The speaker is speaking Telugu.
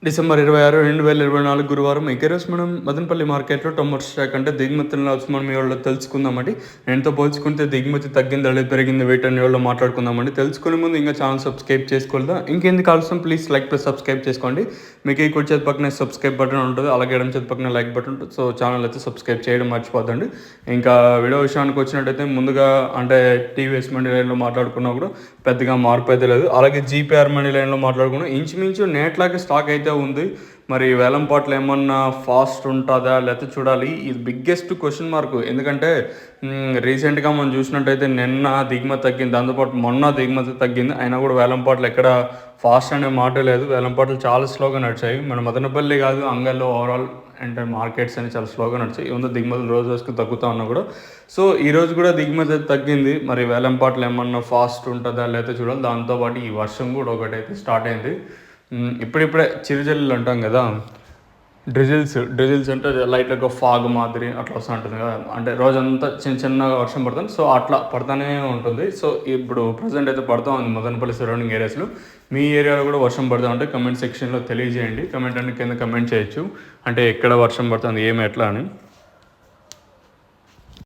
డిసెంబర్ 26, 2024 గురువారం. ఈరోజు మనం మదనపల్లి మార్కెట్లో టొమాటో స్టాక్ అంటే దిగుమతులను వచ్చి మనం ఇవాళ తెలుసుకుందామండి. నేనుతో పోల్చుకుంటే దిగుమతి తగ్గింది లేదా పెరిగింది వీటన్ని ఇవాళ మాట్లాడుకుందామండి. తెలుసుకునే ముందు ఇంకా ఛానల్ సబ్స్క్రైబ్ చేసుకోలేదా? ఇంకెందుకు ఆలస్యం, ప్లీజ్ లైక్ ప్లస్ సబ్స్క్రైబ్ చేసుకోండి. మీకు ఈ కుడి చేతి పక్కన సబ్స్క్రైబ్ బటన్ ఉంటుంది, అలాగే ఎడమ చేతి పక్కన లైక్ బటన్ ఉంటుంది. సో ఛానల్ అయితే సబ్స్క్రైబ్ చేయడం మర్చిపోద్దండి. ఇంకా వీడియో విషయానికి వచ్చినట్టయితే ముందుగా అంటే టీవీఎస్ మనీ లైన్లో మాట్లాడుకున్నా కూడా పెద్దగా మార్పు అయితే లేదు. అలాగే జీపీఆర్ మనీ లైన్లో మాట్లాడుకున్నాం, ఇంచుమించు నేట్లాగే స్టాక్ అయితే ఉంది. మరి వేలంపాట్లు ఏమన్నా ఫాస్ట్ ఉంటుందా లేకపోతే చూడాలి. ఇది బిగ్గెస్ట్ క్వశ్చన్ మార్క్. ఎందుకంటే రీసెంట్గా మనం చూసినట్టయితే నిన్న దిగుమతి తగ్గింది, దాంతోపాటు మొన్న దిగుమతి తగ్గింది. అయినా కూడా వేలంపాట్లు ఎక్కడ ఫాస్ట్ అనే మాట లేదు. వేలంపాట్లు చాలా స్లోగా నడిచాయి. మన మదనపల్లి కాదు, అంగల్లో ఓవరాల్ అంటే మార్కెట్స్ అని చాలా స్లోగా నడిచాయి. ఏముందో దిగుమతులు రోజు రోజుకి తగ్గుతూ ఉన్నా కూడా. సో ఈరోజు కూడా దిగుమతి తగ్గింది. మరి వేలంపాట్లు ఏమన్నా ఫాస్ట్ ఉంటుందా లేకపోతే చూడాలి. దాంతోపాటు ఈ వర్షం కూడా ఒకటైతే స్టార్ట్ అయింది. ఇప్పుడిప్పుడే చిరుజల్లు అంటాం కదా, డ్రిజిల్స్ అంటే లైట్గా ఫాగ్ మాదిరి అట్లా వస్తూ ఉంటుంది కదా, అంటే రోజంతా చిన్నగా వర్షం పడుతుంది. సో అట్లా పడుతూనే ఉంటుంది. సో ఇప్పుడు ప్రజెంట్ అయితే పడుతూ ఉంది మదనపల్లి సరౌండింగ్ ఏరియాస్లో. మీ ఏరియాలో కూడా వర్షం పడుతూ ఉంటే కమెంట్ సెక్షన్లో తెలియజేయండి. కమెంట్ కింద కమెంట్ చేయొచ్చు, అంటే ఎక్కడ వర్షం పడుతుంది ఏమి ఎట్లా అని.